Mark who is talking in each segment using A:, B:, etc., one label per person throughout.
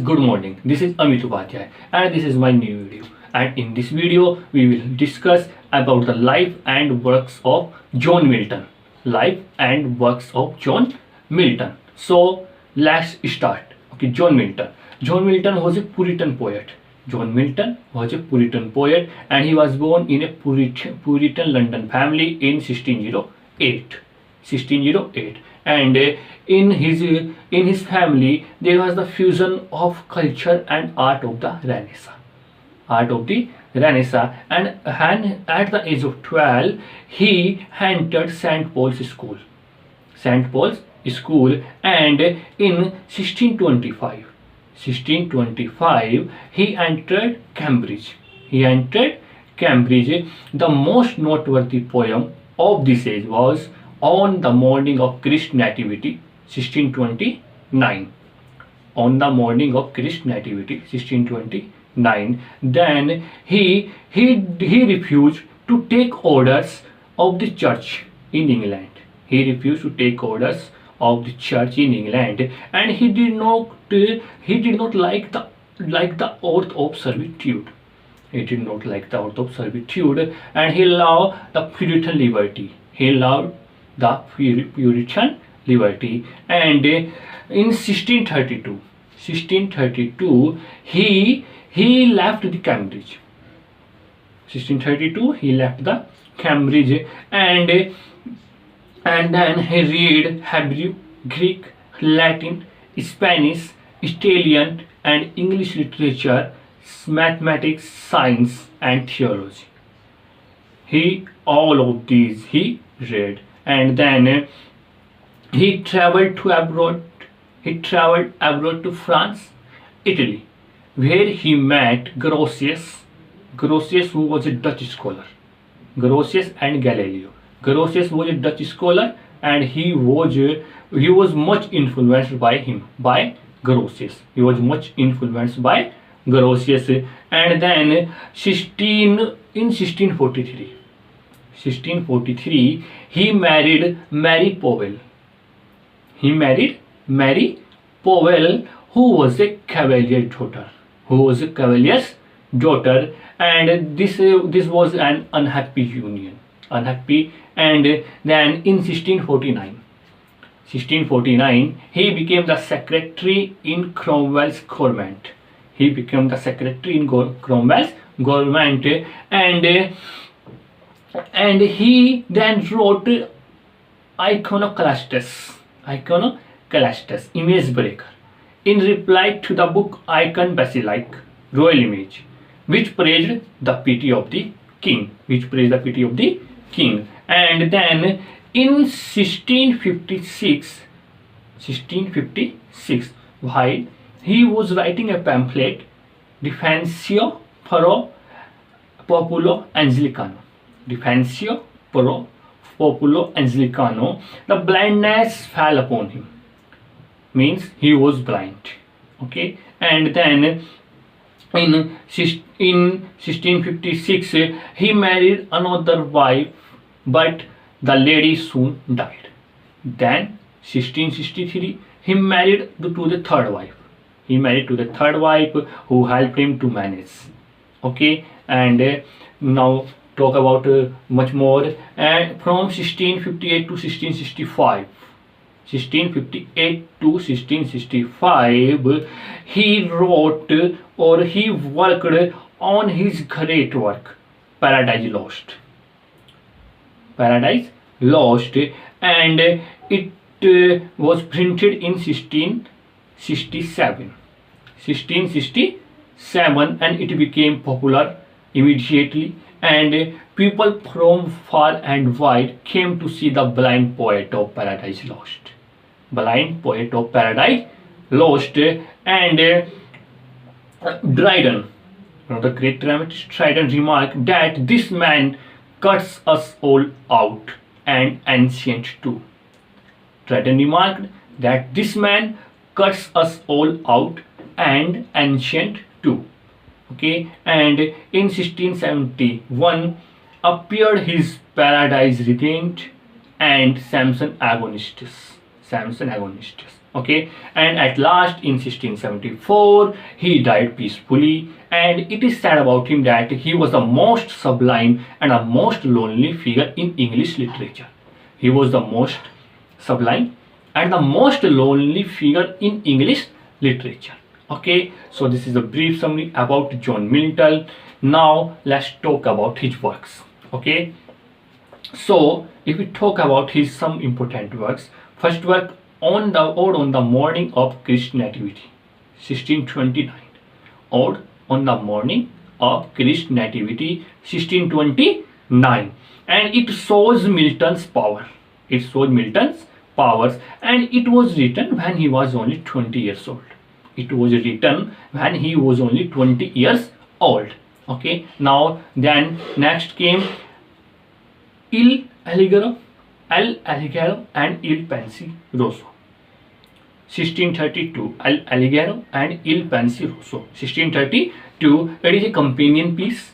A: good morning. This is Amit Upadhyaya and this is my new video. And in this video, we will discuss about the life and works of John Milton. Life and works of John Milton. So let's start. Okay, John Milton. John Milton was a Puritan poet. John Milton was a Puritan poet and he was born in a Puritan London family in 1608. 1608. And in his family there was the fusion of culture and art of the Renaissance. And at the age of 12 he entered St. Paul's School. And in 1625 he entered Cambridge. The most noteworthy poem of this age was On the Morning of Christ's Nativity, 1629. On the Morning of Christ's Nativity, 1629. Then he refused to take orders of the church in England. And he did not like the oath of servitude. And he loved the Puritan liberty. And in 1632 he left the Cambridge. And then he read Hebrew, Greek, Latin, Spanish, Italian and English literature, mathematics, science and theology. All of these he read. And then he traveled abroad to France, Italy, where he met Grotius, who was a Dutch scholar. Grotius and Galileo. Grotius was a Dutch scholar and he was much influenced by Grotius. And then in 1643 he married Mary Powell, who was a cavalier's daughter. And this was an unhappy union. And then in 1649 he became the secretary in Cromwell's government. And he then wrote Iconoclastus, Image Breaker, in reply to the book Icon Basilic, Royal Image, which praised the piety of the king. And then in 1656, while he was writing a pamphlet, Defensio pro Populo Anglicano, the blindness fell upon him. Means he was blind. Okay, and then in 1656 he married another wife, but the lady soon died. Then 1663 he married to the third wife. Who helped him to manage. Okay, and now talk about much more. And from 1658 to 1665, he wrote or he worked on his great work, Paradise Lost, and it was printed in 1667, and it became popular immediately, and people from far and wide came to see the blind poet of Paradise Lost. And Dryden, the great dramatist Dryden, remarked that this man cuts us all out and ancient too. Okay, and in 1671 appeared his Paradise Regained and Samson Agonistes. Okay, and at last in 1674 he died peacefully, and it is said about him that he was the most sublime and the most lonely figure in English literature. He was the most sublime and the most lonely figure in English literature. Okay, so this is a brief summary about John Milton. Now let's talk about his works. Okay, so if we talk about his some important works, first work, on the morning of Christ's nativity, 1629. Ode on the morning of Christ's nativity, 1629, and it shows Milton's power. It shows Milton's powers, and it was written when he was only 20 years old. It was written when he was only 20 years old. Okay, now then next came Il Allegro, El Allegro and Il Penseroso, 1632. El Allegro and Il Penseroso, 1632. It is a companion piece.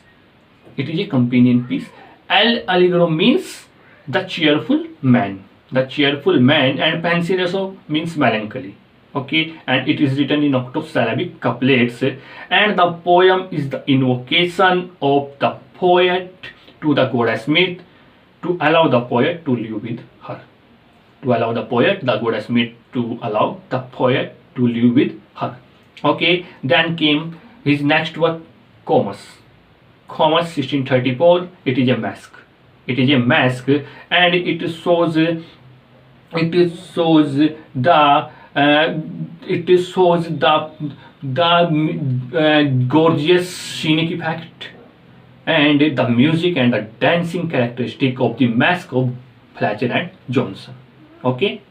A: It is a companion piece. El Allegro means the cheerful man. The cheerful man, and Penseroso means melancholy. Okay, and it is written in octosyllabic couplets, and the poem is the invocation of the poet to the goddess Myth to allow the poet to live with her. To allow the poet, the goddess Myth to allow the poet to live with her. Okay, then came his next work, Comus. Comus, 1634. It is a mask. It is a mask, and it shows the gorgeous scenic effect and the music and the dancing characteristic of the mask of Fletcher and Johnson. Okay,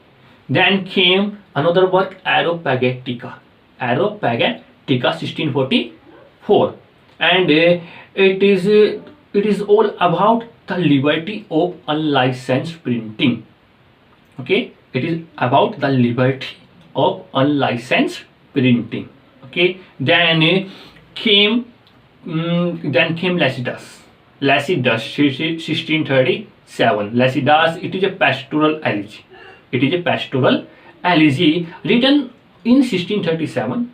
A: then came another work, Areopagitica. Areopagitica, 1644, and it is all about the liberty of unlicensed printing. Okay, it is about the liberty of unlicensed printing. Okay, then came Lycidas. 1637. Lycidas, it is a pastoral elegy. It is a pastoral elegy written in 1637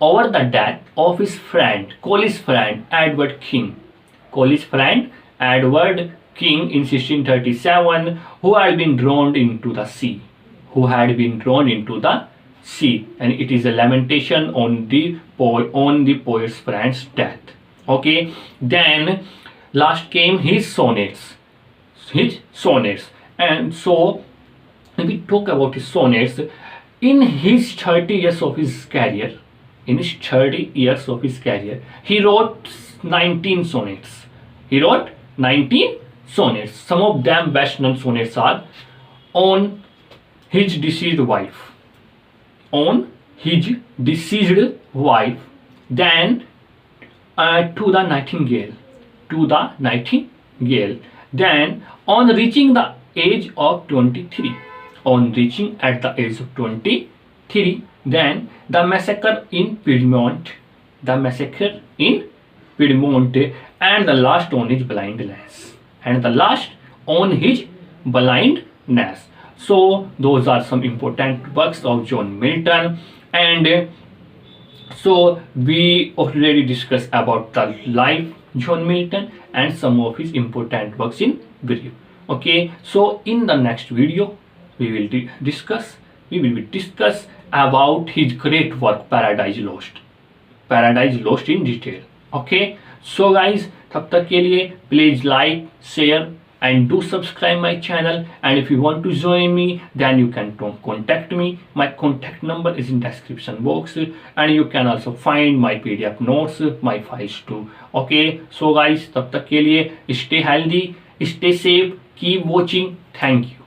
A: over the death of his friend, Colley's friend Edward King. Colley's friend Edward King in 1637, who had been drowned into the sea. And it is a lamentation on the poet's friend's death. Okay, then last came his sonnets. And so if we talk about his sonnets, in his 30 years of his career, he wrote 19 sonnets. Some of them best known sonnets are on his deceased wife, then to the nightingale, then on reaching the age of 23, then the massacre in Piedmont, and the last on his blindness. So those are some important works of John Milton, and so we already discussed about the life John Milton and some of his important works in brief. Okay, so in the next video we will discuss about his great work Paradise Lost in detail. Okay, so guys, तब तक के लिए please like, share and do subscribe my channel, and if you want to join me then you can contact me. My contact number is in description box, and you can also find my PDF notes, my files too. Okay, so guys, तब तक के लिए stay healthy, stay safe, keep watching. Thank you.